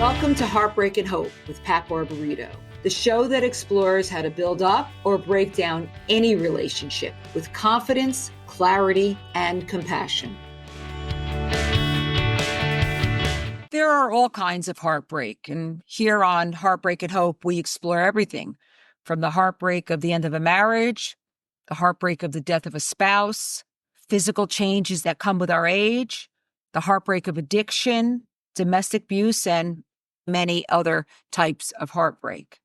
Welcome to Heartbreak Hope with Pat Barbarito, the show that explores how to build up or break down any relationship with confidence, clarity, and compassion. There are all kinds of heartbreak, and here on Heartbreak and Hope, we explore everything from the heartbreak of the end of a marriage, the heartbreak of the death of a spouse, physical changes that come with our age, the heartbreak of addiction, domestic abuse, and many other types of heartbreak.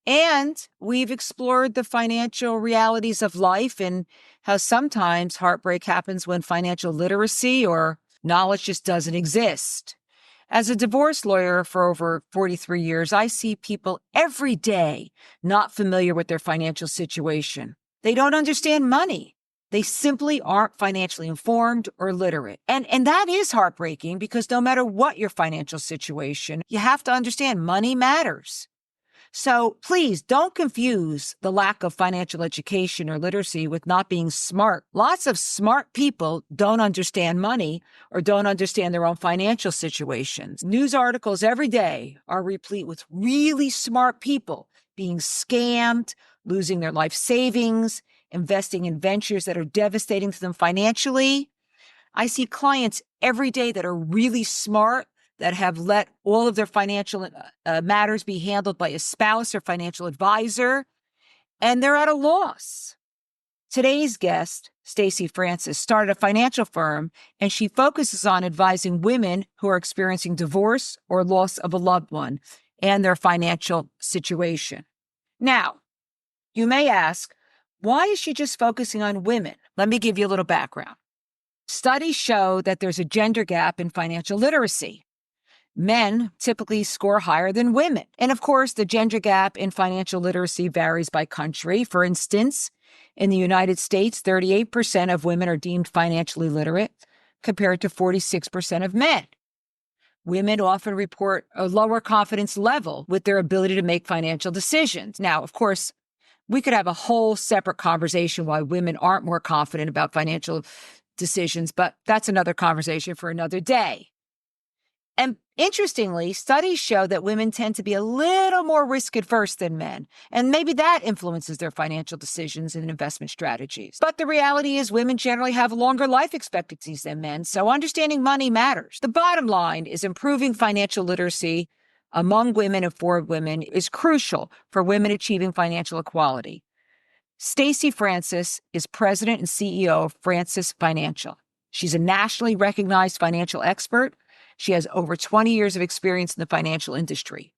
And we've explored the financial realities of life and how sometimes heartbreak happens when financial literacy or knowledge just doesn't exist. As a divorce lawyer for over 43 years, I see people every day not familiar with their financial situation. They don't understand money. They simply aren't financially informed or literate. And that is heartbreaking because no matter what your financial situation, you have to understand money matters. So please don't confuse the lack of financial education or literacy with not being smart. Lots of smart people don't understand money or don't understand their own financial situations. News articles every day are replete with really smart people being scammed, losing their life savings, investing in ventures that are devastating to them financially. I see clients every day that are really smart, that have let all of their financial matters be handled by a spouse or financial advisor, and they're at a loss. Today's guest, Stacy Francis, started a financial firm, and she focuses on advising women who are experiencing divorce or loss of a loved one and their financial situation. Now, you may ask, why is she just focusing on women? Let me give you a little background. Studies show that there's a gender gap in financial literacy. Men typically score higher than women. And of course, the gender gap in financial literacy varies by country. For instance, in the United States, 38% of women are deemed financially literate compared to 46% of men. Women often report a lower confidence level with their ability to make financial decisions. Now, of course, we could have a whole separate conversation why women aren't more confident about financial decisions, but that's another conversation for another day. And interestingly, studies show that women tend to be a little more risk-averse than men, and maybe that influences their financial decisions and investment strategies. But the reality is women generally have longer life expectancies than men, so understanding money matters. The bottom line is improving financial literacy among women and for women is crucial for women achieving financial equality. Stacy Francis is president and CEO of Francis Financial. She's a nationally recognized financial expert. She has over 20 years of experience in the financial industry.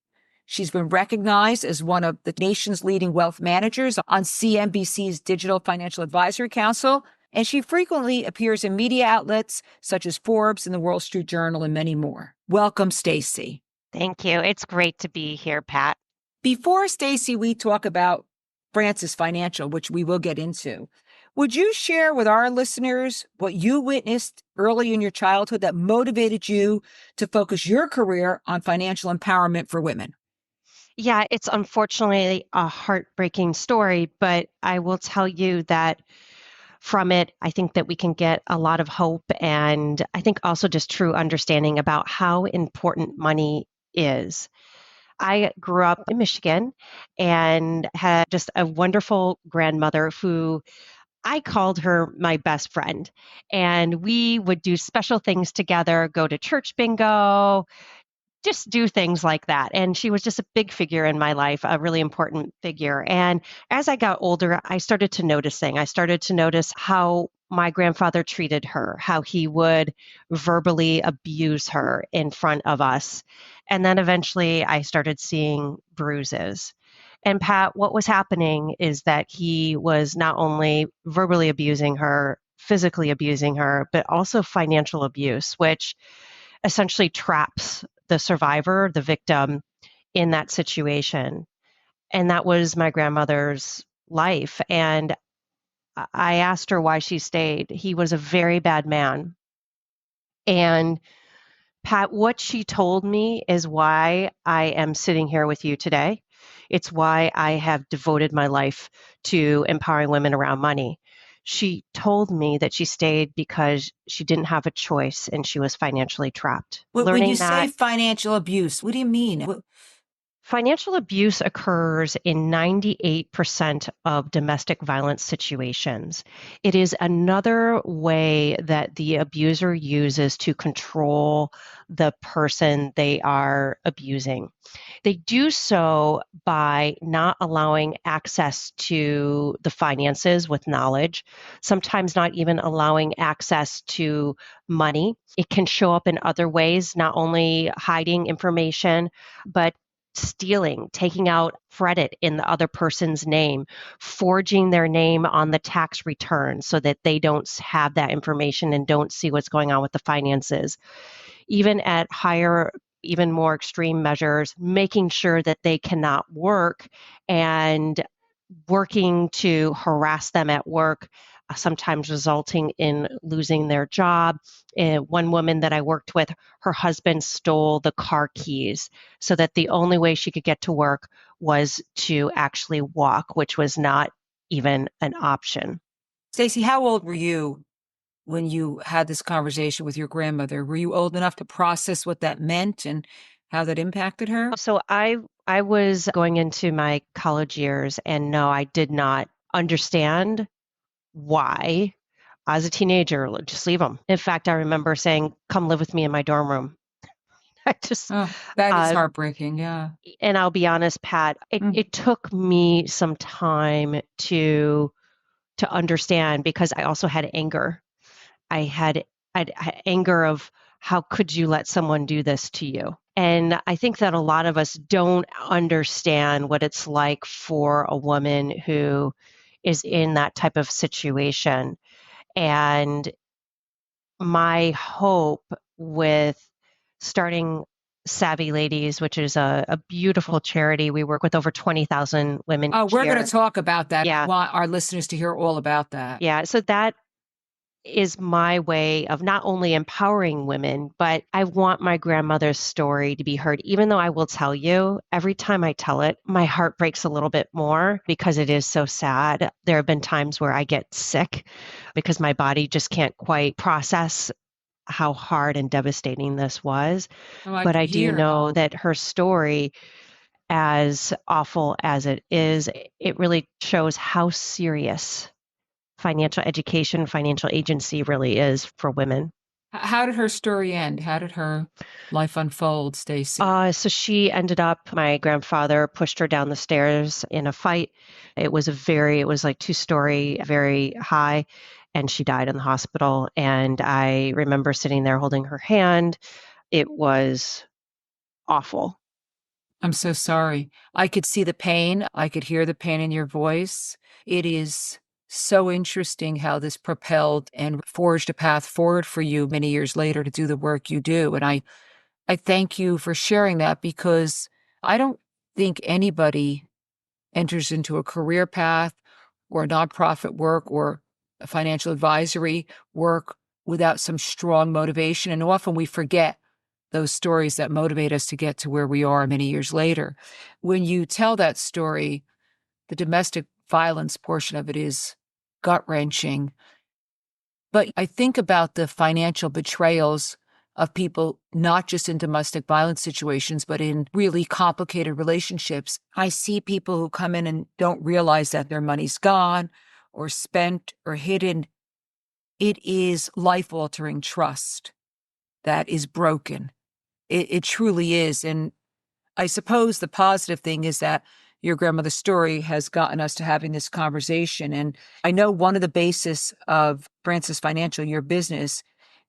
She's been recognized as one of the nation's leading wealth managers on CNBC's Digital Financial Advisory Council, and she frequently appears in media outlets such as Forbes and the Wall Street Journal and many more. Welcome, Stacy. Thank you. It's great to be here, Pat. Before, Stacy, we talk about Francis Financial, which we will get into, would you share with our listeners what you witnessed early in your childhood that motivated you to focus your career on financial empowerment for women? Yeah, it's unfortunately a heartbreaking story, but I will tell you that from it, I think that we can get a lot of hope and I think also just true understanding about how important money is. I grew up in Michigan and had just a wonderful grandmother who I called her my best friend, and we would do special things together, go to church bingo, just do things like that. And she was just a big figure in my life, a really important figure. And as I got older, I started to notice things. I started to notice how my grandfather treated her, how he would verbally abuse her in front of us. And then eventually I started seeing bruises. And Pat, what was happening is that he was not only verbally abusing her, physically abusing her, but also financial abuse, which essentially traps the survivor, the victim, in that situation. And that was my grandmother's life. And I asked her why she stayed. He was a very bad man. And Pat, what she told me is why I am sitting here with you today. It's why I have devoted my life to empowering women around money. She told me that she stayed because she didn't have a choice and she was financially trapped. When you Learning say that financial abuse, what do you mean? financial abuse occurs in 98% of domestic violence situations. It is another way that the abuser uses to control the person they are abusing. They do so by not allowing access to the finances with knowledge, sometimes not even allowing access to money. It can show up in other ways, not only hiding information, but stealing, taking out credit in the other person's name, forging their name on the tax return so that they don't have that information and don't see what's going on with the finances. Even at higher, even more extreme measures, making sure that they cannot work and working to harass them at work, sometimes resulting in losing their job. One woman that I worked with, her husband stole the car keys so that the only way she could get to work was to actually walk, which was not even an option. Stacy, how old were you when you had this conversation with your grandmother? Were you old enough to process what that meant and how that impacted her? So I was going into my college years, and no, I did not understand why. As a teenager, just leave them. In fact, I remember saying, "Come live with me in my dorm room." I just, Oh, that is uh, heartbreaking. Yeah. and I'll be honest, Pat, it, Mm. it took me some time to understand because I also had anger. I had, I'd anger of how could you let someone do this to you? And I think that a lot of us don't understand what it's like for a woman who is in that type of situation. And my hope with starting Savvy Ladies, which is a beautiful charity, we work with over 20,000 women Oh, each we're going to year. talk about that. I Yeah, want our listeners to hear all about that. yeah. So that is my way of not only empowering women, but I want my grandmother's story to be heard. Even though I will tell you, every time I tell it, my heart breaks a little bit more because it is so sad. There have been times where I get sick because my body just can't quite process how hard and devastating this was. Oh, I But can I do hear. know that her story, as awful as it is, it really shows how serious financial education, financial agency really is for women. How did her story end? How did her life unfold, Stacy? So she ended up, my grandfather pushed her down the stairs in a fight. It was like two-story, very high, and she died in the hospital. And I remember sitting there holding her hand. It was awful. I'm so sorry. I could see the pain. I could hear the pain in your voice. It is so interesting how this propelled and forged a path forward for you many years later to do the work you do. And I thank you for sharing that because I don't think anybody enters into a career path or nonprofit work or a financial advisory work without some strong motivation. And often we forget those stories that motivate us to get to where we are many years later. When you tell that story, the domestic violence portion of it is gut wrenching. But I think about the financial betrayals of people, not just in domestic violence situations, but in really complicated relationships. I see people who come in and don't realize that their money's gone or spent or hidden. It is life altering trust that is broken. It truly is. And I suppose the positive thing is that your grandmother's story has gotten us to having this conversation. And I know one of the basis of Francis Financial, your business,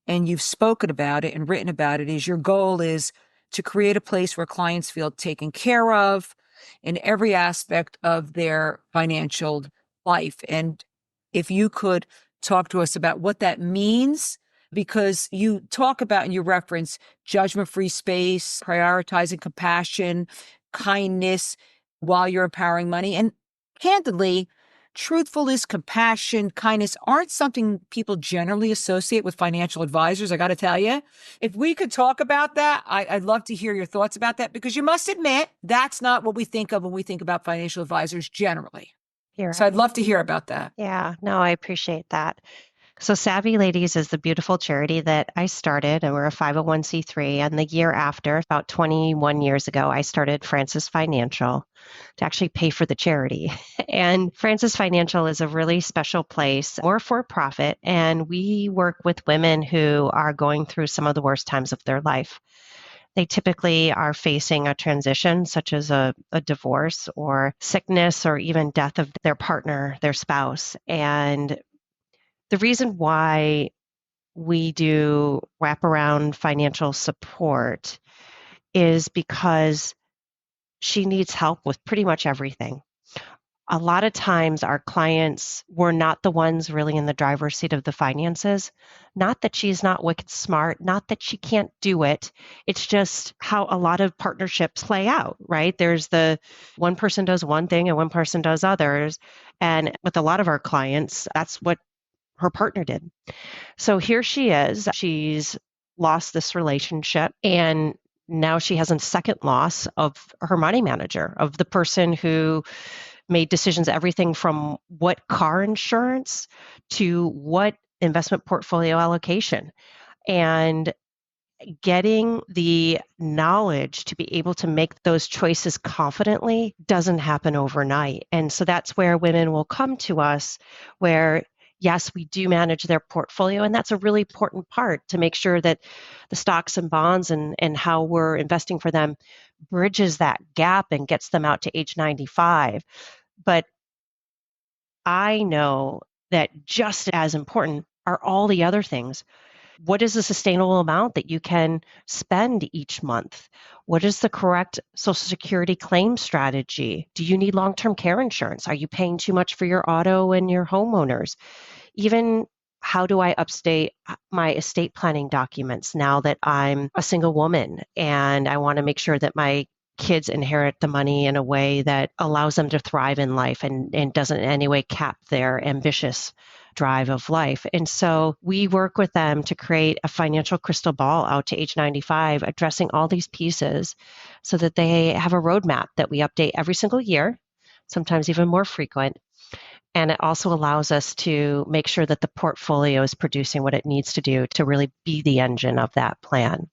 and you've spoken about it and written about it, is your goal is to create a place where clients feel taken care of in every aspect of their financial life. And if you could talk to us about what that means, because you talk about and you reference judgment-free space, prioritizing compassion, kindness while you're empowering money. And candidly, truthfulness, compassion, kindness aren't something people generally associate with financial advisors. I got to tell you, if we could talk about that, I'd love to hear your thoughts about that because you must admit that's not what we think of when we think about financial advisors generally. You're So I'd right. love to hear about that. Yeah, no, I appreciate that. So Savvy Ladies is the beautiful charity that I started, and we're a 501(c)(3). And the year after, about 21 years ago, I started Francis Financial to actually pay for the charity. And Francis Financial is a really special place. We're for profit, and we work with women who are going through some of the worst times of their life. They typically are facing a transition, such as a divorce or sickness or even death of their partner, their spouse. And the reason why we do wraparound financial support is because she needs help with pretty much everything. A lot of times, our clients were not the ones really in the driver's seat of the finances. Not that she's not wicked smart, not that she can't do it. It's just how a lot of partnerships play out, right? There's the one person does one thing and one person does others. And with a lot of our clients, that's what her partner did. So here she is. She's lost this relationship, and now she has a second loss of her money manager, of the person who made decisions, everything from what car insurance to what investment portfolio allocation. And getting the knowledge to be able to make those choices confidently doesn't happen overnight. And so that's where women will come to us, where yes, we do manage their portfolio. And that's a really important part to make sure that the stocks and bonds and how we're investing for them bridges that gap and gets them out to age 95. But I know that just as important are all the other things. What is the sustainable amount that you can spend each month? What is the correct Social Security claim strategy? Do you need long term care insurance? Are you paying too much for your auto and your homeowners? Even how do I update my estate planning documents now that I'm a single woman and I want to make sure that my kids inherit the money in a way that allows them to thrive in life and doesn't in any way cap their ambitious drive of life. And so we work with them to create a financial crystal ball out to age 95, addressing all these pieces so that they have a roadmap that we update every single year, sometimes even more frequent. And it also allows us to make sure that the portfolio is producing what it needs to do to really be the engine of that plan.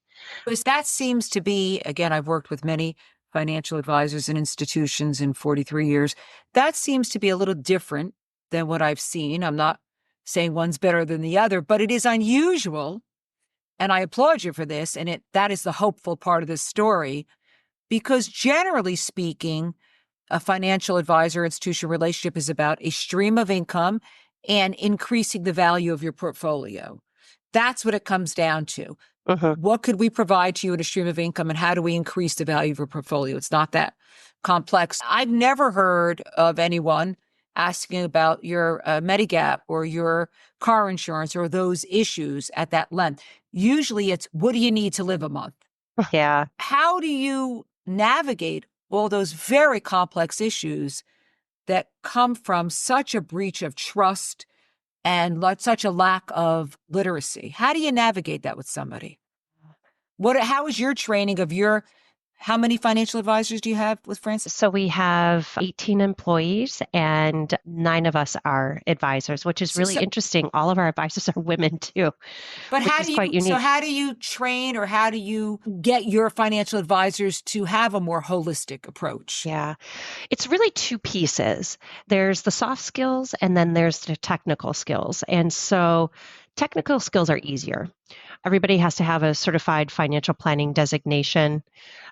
Because that seems to be, again, I've worked with many financial advisors and institutions in 43 years. That seems to be a little different than what I've seen. I'm not saying one's better than the other, but it is unusual. And I applaud you for this. And that is the hopeful part of this story, because generally speaking, a financial advisor institution relationship is about a stream of income and increasing the value of your portfolio. That's what it comes down to. Mhm. What could we provide to you in a stream of income, and how do we increase the value of your portfolio? It's not that complex. I've never heard of anyone asking about your Medigap or your car insurance or those issues at that length. Usually it's, what do you need to live a month? Yeah. How do you navigate all those very complex issues that come from such a breach of trust and such a lack of literacy? How do you navigate that with somebody? How is your training of how many financial advisors do you have with Francis? So we have 18 employees and 9 of us are advisors, which is So, really so, interesting. All of our advisors are women too, but which is quite unique. how do you train, or how do you get your financial advisors to have a more holistic approach? Yeah. It's really 2 pieces. There's the soft skills and then there's the technical skills. And so technical skills are easier. Everybody has to have a certified financial planning designation,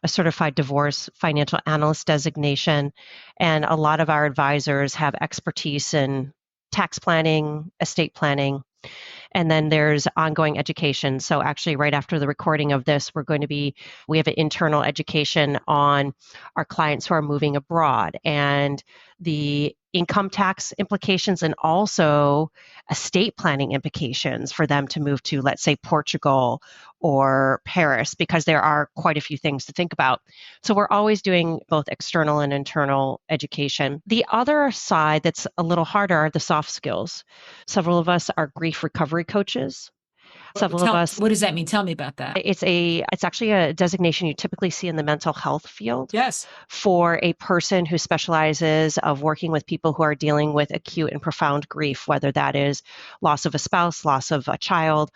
a certified divorce financial analyst designation, and a lot of our advisors have expertise in tax planning, estate planning, and then there's ongoing education. So actually right after the recording of this, we have an internal education on our clients who are moving abroad and the income tax implications and also estate planning implications for them to move to, let's say, Portugal or Paris, because there are quite a few things to think about. So we're always doing both external and internal education. The other side that's a little harder are the soft skills. Several of us are grief recovery coaches. Several of us. What does that mean? Tell me about that. It's actually a designation you typically see in the mental health field Yes. for a person who specializes of working with people who are dealing with acute and profound grief, whether that is loss of a spouse, loss of a child,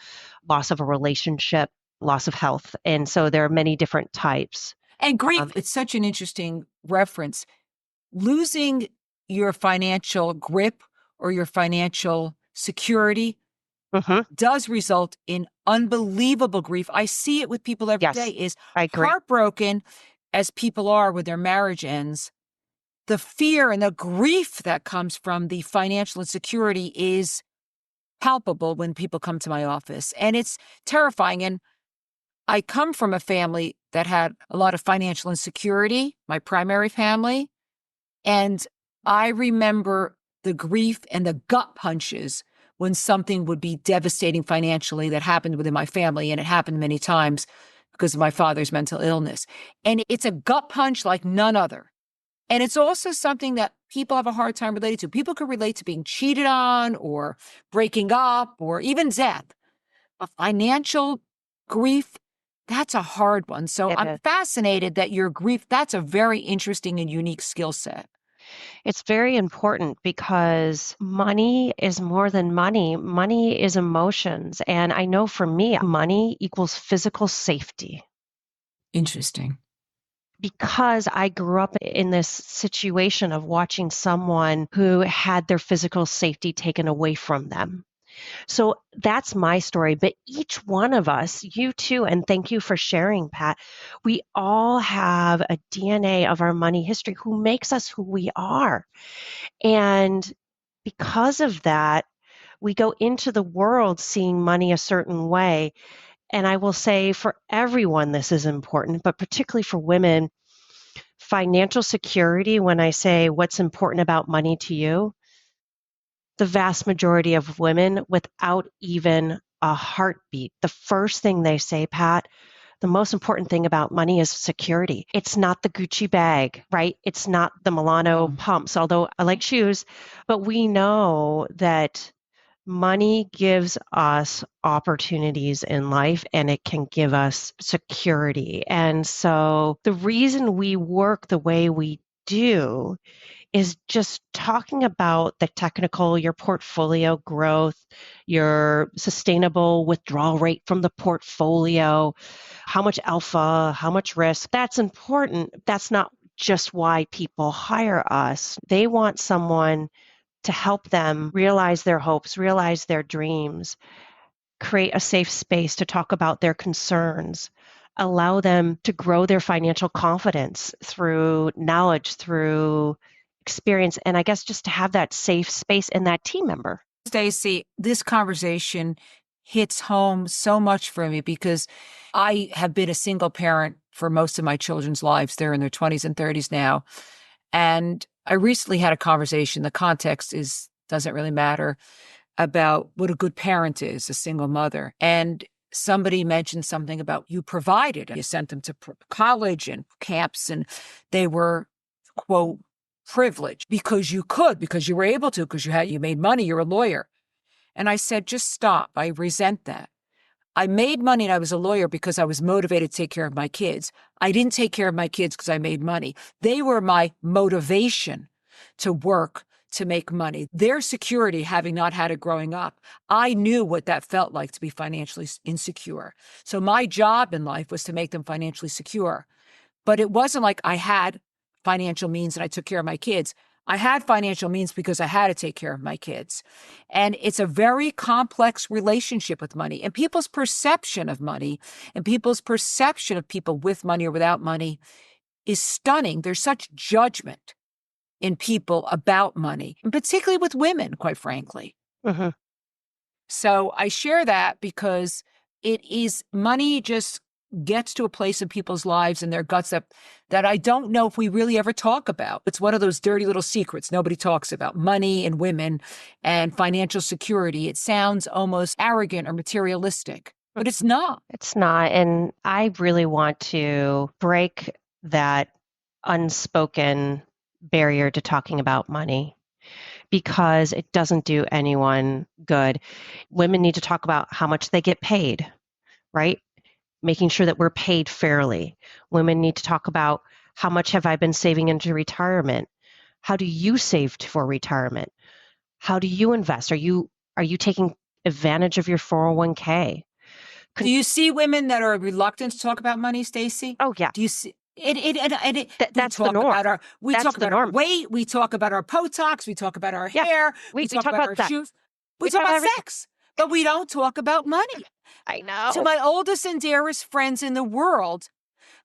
loss of a relationship, loss of health. And so there are many different types. And grief, it's such an interesting reference. Losing your financial grip or your financial security Mhm. does result in unbelievable grief. I see it with people every day, Yes, is I agree. heartbroken as people are when their marriage ends. The fear and the grief that comes from the financial insecurity is palpable when people come to my office. And it's terrifying. And I come from a family that had a lot of financial insecurity, my primary family. And I remember the grief and the gut punches when something would be devastating financially that happened within my family. And it happened many times because of my father's mental illness. And it's a gut punch like none other. And it's also something that people have a hard time relating to. People can relate to being cheated on or breaking up or even death. A financial grief, that's a hard one. So It I'm is. fascinated that your grief, that's a very interesting and unique skill set. It's very important because money is more than money. Money is emotions. And I know for me, money equals physical safety. Interesting. Because I grew up in this situation of watching someone who had their physical safety taken away from them. So that's my story. But each one of us, you too, and thank you for sharing, Pat, we all have a DNA of our money history who makes us who we are. And because of that, we go into the world seeing money a certain way. And I will say for everyone, this is important, but particularly for women, financial security, when I say what's important about money to you, the vast majority of women, without even a heartbeat, the first thing they say, Pat, the most important thing about money is security. It's not the Gucci bag, right? It's not the Milano pumps, although I like shoes, but we know that money gives us opportunities in life and it can give us security. And so the reason we work the way we do is just talking about the technical, your portfolio growth, your sustainable withdrawal rate from the portfolio, how much alpha, how much risk. That's important. That's not just why people hire us. They want someone to help them realize their hopes, realize their dreams, create a safe space to talk about their concerns, allow them to grow their financial confidence through knowledge, through experience, and I guess just to have that safe space and that team member. Stacy, this conversation hits home so much for me because I have been a single parent for most of my children's lives. They're in their 20s and 30s now. And I recently had a conversation. The context doesn't really matter, about what a good parent is, a single mother. And somebody mentioned something about you provided. You sent them to college and camps, and they were, quote, privileged because you could, because you were able to, because you made money, you're a lawyer. And I said, just stop. I resent that. I made money and I was a lawyer because I was motivated to take care of my kids. I didn't take care of my kids because I made money. They were my motivation to work, to make money. Their security, having not had it growing up, I knew what that felt like to be financially insecure. So my job in life was to make them financially secure. But it wasn't like I had financial means and I took care of my kids. I had financial means because I had to take care of my kids. And it's a very complex relationship with money. And people's perception of money and people's perception of people with money or without money is stunning. There's such judgment in people about money, and particularly with women, quite frankly. Mhm. So I share that because money just gets to a place in people's lives and their guts that I don't know if we really ever talk about. It's one of those dirty little secrets nobody talks about, money and women and financial security. It sounds almost arrogant or materialistic, but it's not. It's not. And I really want to break that unspoken barrier to talking about money. because it doesn't do anyone good. Women need to talk about how much they get paid, right? Making sure that we're paid fairly. Women need to talk about how much have I been saving into retirement? How do you save for retirement? How do you invest? Are you taking advantage of your 401k? Do you see women that are reluctant to talk about money, Stacy? Oh yeah, Do you see it, we that's the talk norm. about our That's the norm. weight, we talk about our Botox, we talk about our Yeah, hair, we we talk talk about about our sex. shoes, we We talk talk about about everything. sex, but we don't talk about money. I To know. my oldest and dearest friends in the world,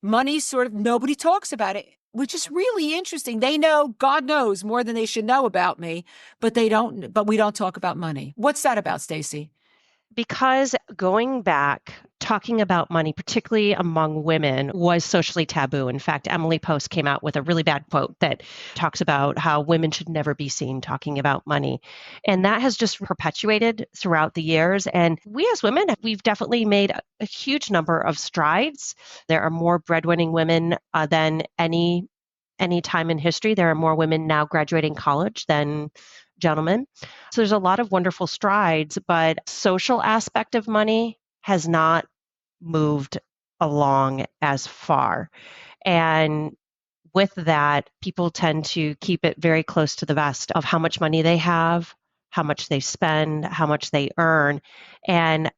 money sort of nobody talks about it, which is really interesting. They know, God knows, more than they should know about me, but we don't talk about money. What's that about, Stacy? Because going back, talking about money, particularly among women, was socially taboo. In fact, Emily Post came out with a really bad quote that talks about how women should never be seen talking about money. And that has just perpetuated throughout the years. And we as women, we've definitely made a huge number of strides. There are more breadwinning women than any time in history. There are more women now graduating college than gentlemen. So there's a lot of wonderful strides, but social aspect of money has not moved along as far. And with that, people tend to keep it very close to the vest of how much money they have, how much they spend, how much they earn. And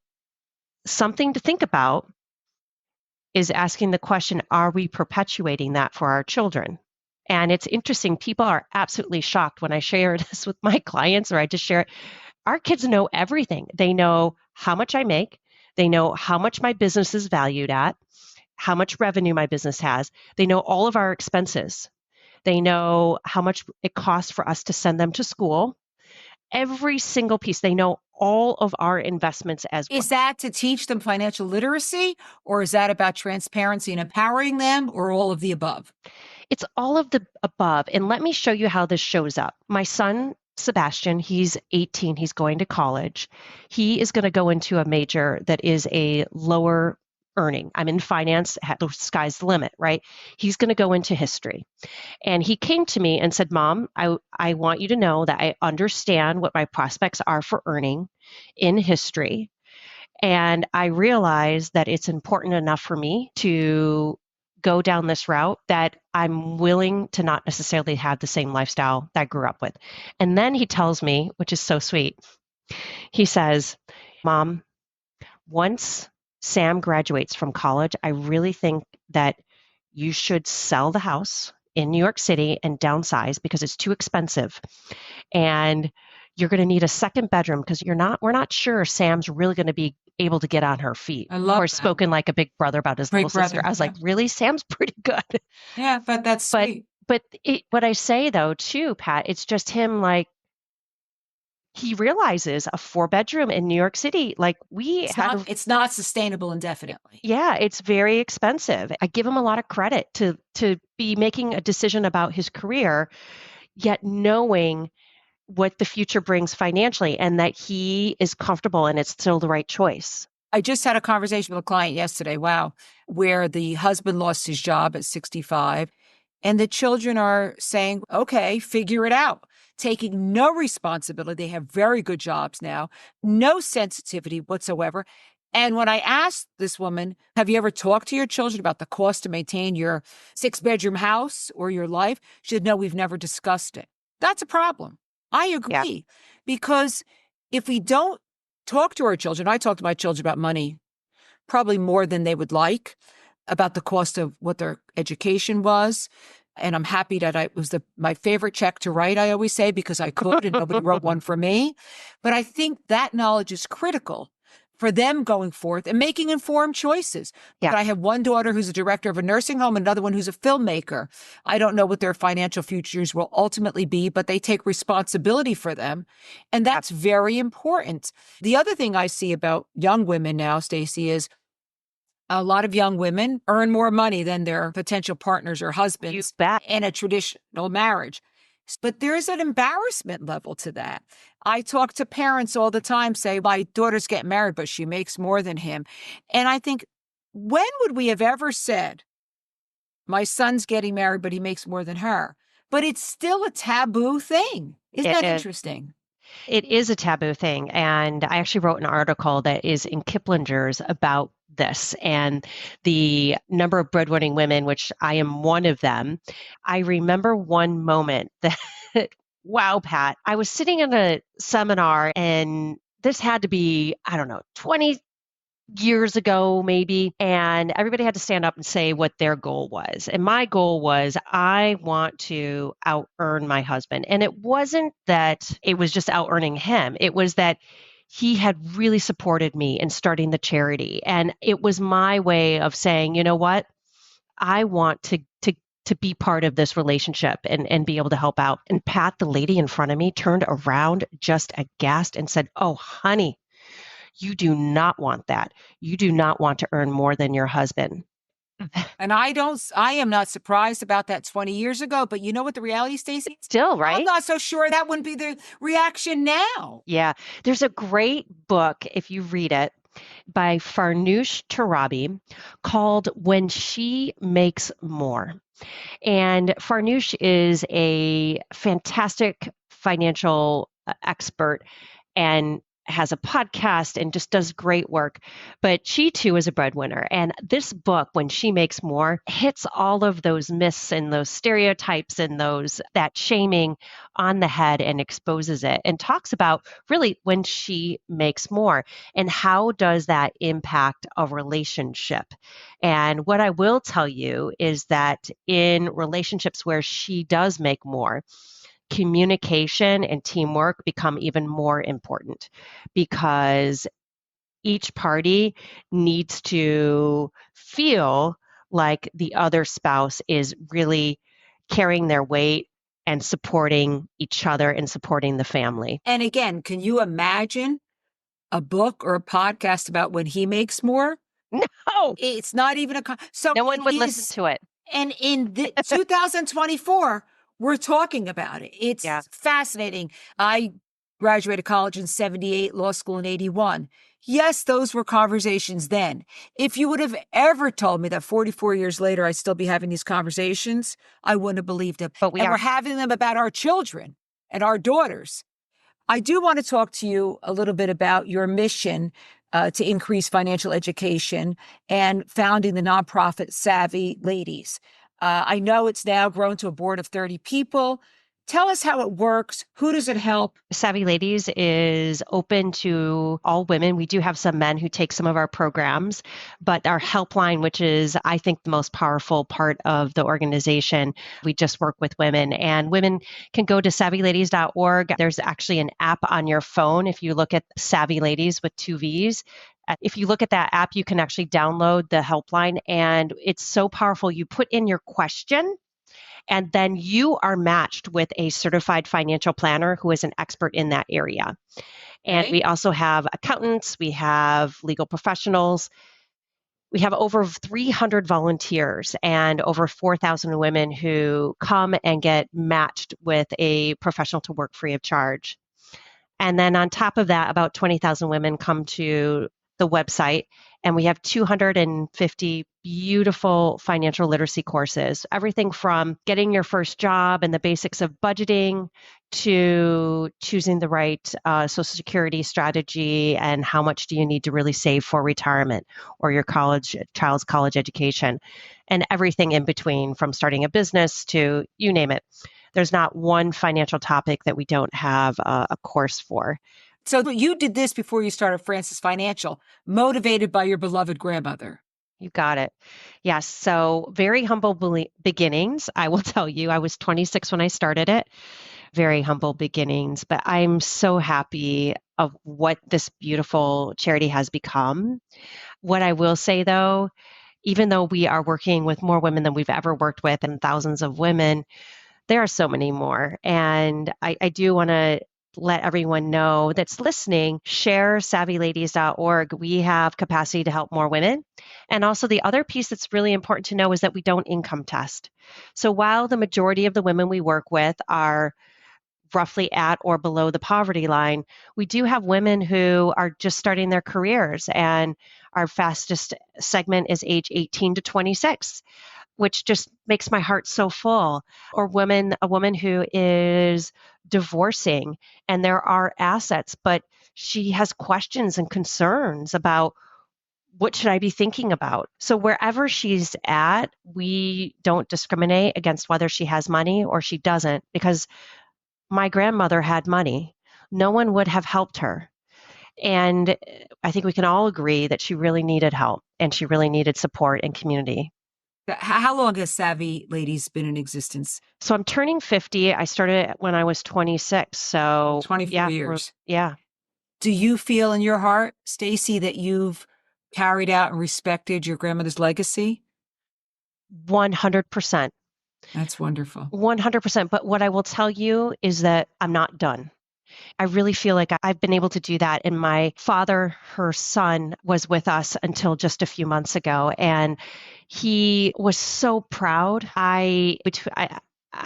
something to think about is asking the question, are we perpetuating that for our children? And it's interesting, people are absolutely shocked when I share this with my clients or I just share it. Our kids know everything. They know how much I make, they know how much my business is valued at, how much revenue my business has. They know all of our expenses. They know how much it costs for us to send them to school. Every single piece. They know all of our investments as well. Is that to teach them financial literacy, or is that about transparency and empowering them, or all of the above? It's all of the above. And let me show you how this shows up. My son, Sebastian, he's 18, he's going to college. He is going to go into a major that is a lower earning. I'm in finance, the sky's the limit, right? He's going to go into history. And he came to me and said, Mom, I want you to know that I understand what my prospects are for earning in history. And I realize that it's important enough for me to go down this route that I'm willing to not necessarily have the same lifestyle that I grew up with. And then he tells me, which is so sweet, he says, Mom, once Sam graduates from college, I really think that you should sell the house in New York City and downsize because it's too expensive. And you're going to need a second bedroom because we're not sure Sam's really going to be able to get on her feet. I Of love course, that. spoken like a big brother about his Big little sister. brother, I was yeah. like, really? Sam's pretty good. Yeah, but that's But sweet. what I say though too, Pat, it's just him like he realizes a 4-bedroom in New York City, like we had a It's not sustainable indefinitely. yeah, it's very expensive. I give him a lot of credit to be making a decision about his career, yet knowing what the future brings financially and that he is comfortable and it's still the right choice. I just had a conversation with a client yesterday, wow, where the husband lost his job at 65 and the children are saying, okay, figure it out, taking no responsibility. They have very good jobs now, no sensitivity whatsoever. And when I asked this woman, have you ever talked to your children about the cost to maintain your 6-bedroom house or your life? She said, no, we've never discussed it. That's a problem. I Yeah. agree. Because if we don't talk to our children, I talk to my children about money probably more than they would like, about the cost of what their education was. And I'm happy that it was my favorite check to write, I always say, because I could and nobody wrote one for me. But I think that knowledge is critical for them going forth and making informed choices. Yeah. But I have one daughter who's a director of a nursing home, another one who's a filmmaker. I don't know what their financial futures will ultimately be, but they take responsibility for them. And that's very important. The other thing I see about young women now, Stacy, is a lot of young women earn more money than their potential partners or You husbands bet. in a traditional marriage. But there's an embarrassment level to that. I talk to parents all the time, say, my daughter's getting married, but she makes more than him. And I think, when would we have ever said, my son's getting married, but he makes more than her? But it's still a taboo thing. Isn't It that is. interesting? It is a taboo thing. And I actually wrote an article that is in Kiplinger's about this and the number of breadwinning women, which I am one of them. I remember one moment that, wow, Pat, I was sitting in a seminar and this had to be, I don't know, 20 years ago, maybe, and everybody had to stand up and say what their goal was. And my goal was, I want to out earn my husband. And it wasn't that it was just out earning him, it was that he had really supported me in starting the charity. And it was my way of saying, you know what? I want to be part of this relationship and be able to help out. And Pat, the lady in front of me, turned around just aghast and said, "Oh, honey, you do not want that. You do not want to earn more than your husband." And I am not surprised about that 20 years ago, but you know what the reality, Stacy? Still, I'm right? not so sure that wouldn't be the reaction now. Yeah. There's a great book, if you read it, by Farnoosh Torabi called When She Makes More. And Farnoosh is a fantastic financial expert and has a podcast and just does great work. But she too is a breadwinner. And this book, When She Makes More, hits all of those myths and those stereotypes and those that shaming on the head and exposes it and talks about really when she makes more and how does that impact a relationship. And what I will tell you is that in relationships where she does make more, communication and teamwork become even more important because each party needs to feel like the other spouse is really carrying their weight and supporting each other and supporting the family. And again, can you imagine a book or a podcast about when he makes more? No, It's not even so no one it would listen is. to it. And in the 2024, we're talking about it. Yeah. It's fascinating. I graduated college in 78, law school in 81. Yes, those were conversations then. If you would have ever told me that 44 years later I'd still be having these conversations, I wouldn't have believed them. But we And are. we're having them about our children and our daughters. I do want to talk to you a little bit about your mission to increase financial education and founding the nonprofit Savvy Ladies. I know it's now grown to a board of 30 people. Tell us how it works. Who does it help? Savvy Ladies is open to all women. We do have some men who take some of our programs, but our helpline, which is, I think, the most powerful part of the organization, we just work with women. And women can go to savvyladies.org. There's actually an app on your phone if you look at Savvy Ladies with two V's. If you look at that app, you can actually download the helpline, and it's so powerful. You put in your question, and then you are matched with a certified financial planner who is an expert in that area. And Okay. we also have accountants, we have legal professionals. We have over 300 volunteers and over 4,000 women who come and get matched with a professional to work free of charge. And then on top of that, about 20,000 women come to the website, and we have 250 beautiful financial literacy courses, everything from getting your first job and the basics of budgeting to choosing the right Social Security strategy and how much do you need to really save for retirement or your child's college education, and everything in between from starting a business to you name it. There's not one financial topic that we don't have a course for. So you did this before you started Francis Financial, motivated by your beloved grandmother. You got it. Yes. So very humble beginnings. I will tell you, I was 26 when I started it. Very humble beginnings, but I'm so happy of what this beautiful charity has become. What I will say though, even though we are working with more women than we've ever worked with and thousands of women, there are so many more. And I do want to let everyone know that's listening, share savvyladies.org. We have capacity to help more women. And also the other piece that's really important to know is that we don't income test. So while the majority of the women we work with are roughly at or below the poverty line. We do have women who are just starting their careers, and our fastest segment is age 18 to 26, which just makes my heart so full. Or a woman who is divorcing and there are assets, but she has questions and concerns about what should I be thinking about? So wherever she's at, we don't discriminate against whether she has money or she doesn't, because my grandmother had money. No one would have helped her. And I think we can all agree that she really needed help and she really needed support and community. How long has Savvy Ladies been in existence? So I'm turning 50. I started when I was 26. So 24 years. yeah, Do you feel in your heart, Stacy, that you've carried out and respected your grandmother's legacy? 100%. That's wonderful. 100%. But what I will tell you is that I'm not done. I really feel like I've been able to do that. And my father, her son, was with us until just a few months ago. And he was so proud. I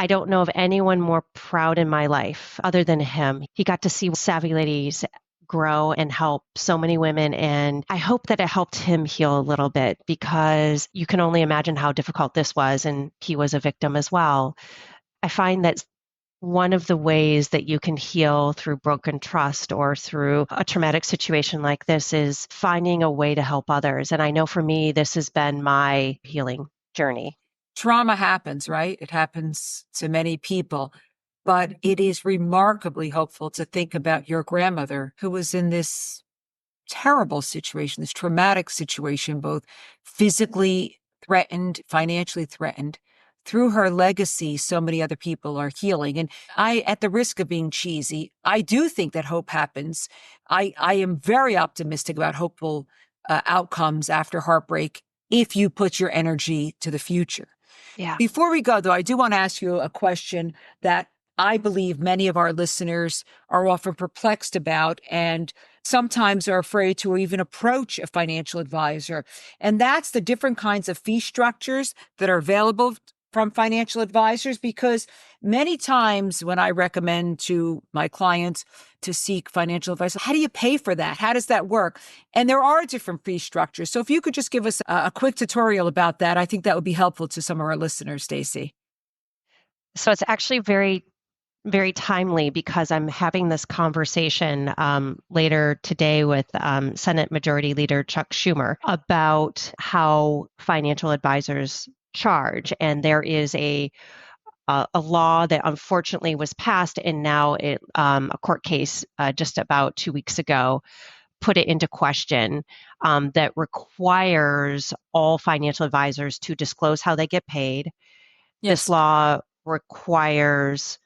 don't know of anyone more proud in my life other than him. He got to see Savvy Ladies grow and help so many women. And I hope that it helped him heal a little bit, because you can only imagine how difficult this was. And he was a victim as well. I find that one of the ways that you can heal through broken trust or through a traumatic situation like this is finding a way to help others. And I know for me, this has been my healing journey. Trauma happens, right? It happens to many people, but it is remarkably hopeful to think about your grandmother who was in this terrible situation, this traumatic situation, both physically threatened, financially threatened. Through her legacy, so many other people are healing. And at the risk of being cheesy, I do think that hope happens. I am very optimistic about hopeful outcomes after heartbreak if you put your energy to the future. Yeah. Before we go, though, I do want to ask you a question that I believe many of our listeners are often perplexed about and sometimes are afraid to even approach a financial advisor. And that's the different kinds of fee structures that are available from financial advisors, because many times when I recommend to my clients to seek financial advice, how do you pay for that? How does that work? And there are different fee structures. So if you could just give us a quick tutorial about that, I think that would be helpful to some of our listeners, Stacy. So it's actually very, very timely, because I'm having this conversation later today with Senate Majority Leader Chuck Schumer about how financial advisors charge. And there is a law that unfortunately was passed, and now a court case just about 2 weeks ago put it into question, that requires all financial advisors to disclose how they get paid. Yes. This law requires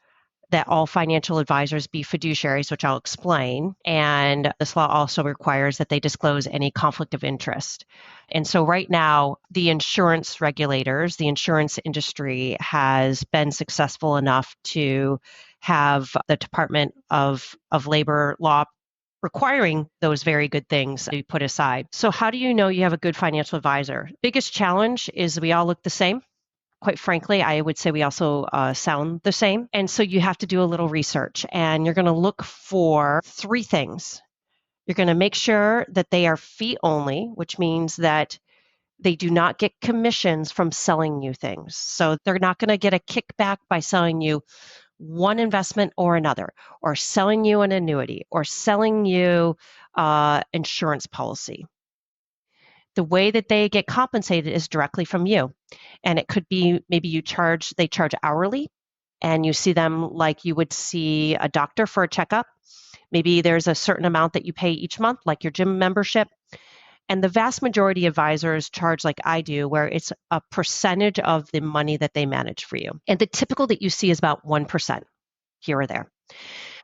that all financial advisors be fiduciaries, which I'll explain. And this law also requires that they disclose any conflict of interest. And so right now, the insurance regulators, the insurance industry has been successful enough to have the Department of Labor law requiring those very good things to be put aside. So how do you know you have a good financial advisor? Biggest challenge is we all look the same. Quite frankly, I would say we also sound the same. And so you have to do a little research, and you're going to look for 3 things. You're going to make sure that they are fee only, which means that they do not get commissions from selling you things. So they're not going to get a kickback by selling you one investment or another, or selling you an annuity, or selling you insurance policy. The way that they get compensated is directly from you. And it could be maybe they charge hourly, and you see them like you would see a doctor for a checkup. Maybe there's a certain amount that you pay each month, like your gym membership. And the vast majority of advisors charge like I do, where it's a percentage of the money that they manage for you. And the typical that you see is about 1% here or there.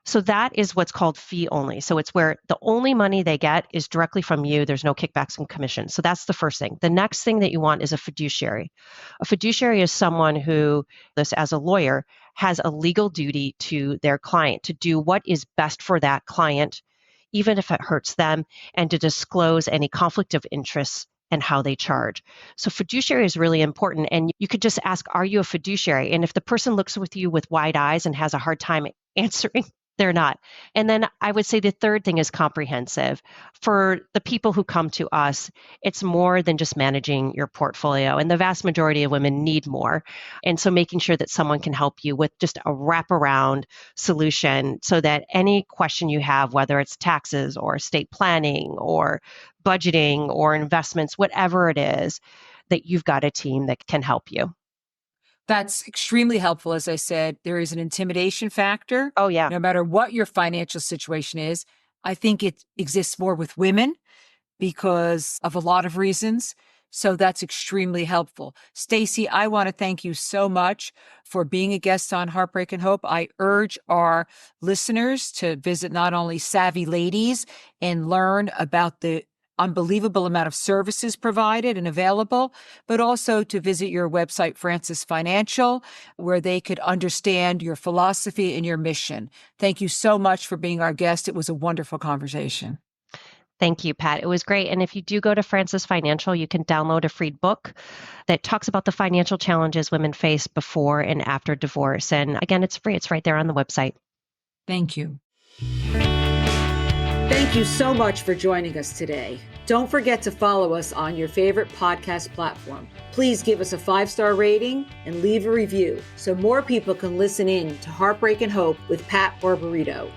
So that is what's called fee only. So it's where the only money they get is directly from you. There's no kickbacks and commissions. So that's the first thing. The next thing that you want is a fiduciary. A fiduciary is someone who, this as a lawyer, has a legal duty to their client to do what is best for that client, even if it hurts them, and to disclose any conflict of interest and how they charge. So fiduciary is really important. And you could just ask, are you a fiduciary? And if the person looks with you with wide eyes and has a hard time answering. They're not. And then I would say the third thing is comprehensive. For the people who come to us, it's more than just managing your portfolio. And the vast majority of women need more. And so making sure that someone can help you with just a wraparound solution so that any question you have, whether it's taxes or estate planning or budgeting or investments, whatever it is, that you've got a team that can help you. That's extremely helpful. As I said, there is an intimidation factor. Oh, yeah. No matter what your financial situation is, I think it exists more with women because of a lot of reasons. So that's extremely helpful. Stacy, I want to thank you so much for being a guest on Heartbreak and Hope. I urge our listeners to visit not only Savvy Ladies and learn about the unbelievable amount of services provided and available, but also to visit your website, Francis Financial, where they could understand your philosophy and your mission. Thank you so much for being our guest. It was a wonderful conversation. Thank you, Pat. It was great. And if you do go to Francis Financial, you can download a free book that talks about the financial challenges women face before and after divorce. And again, it's free. It's right there on the website. Thank you. Thank you so much for joining us today. Don't forget to follow us on your favorite podcast platform. Please give us a 5-star rating and leave a review so more people can listen in to Heartbreak and Hope with Pat Barbarito.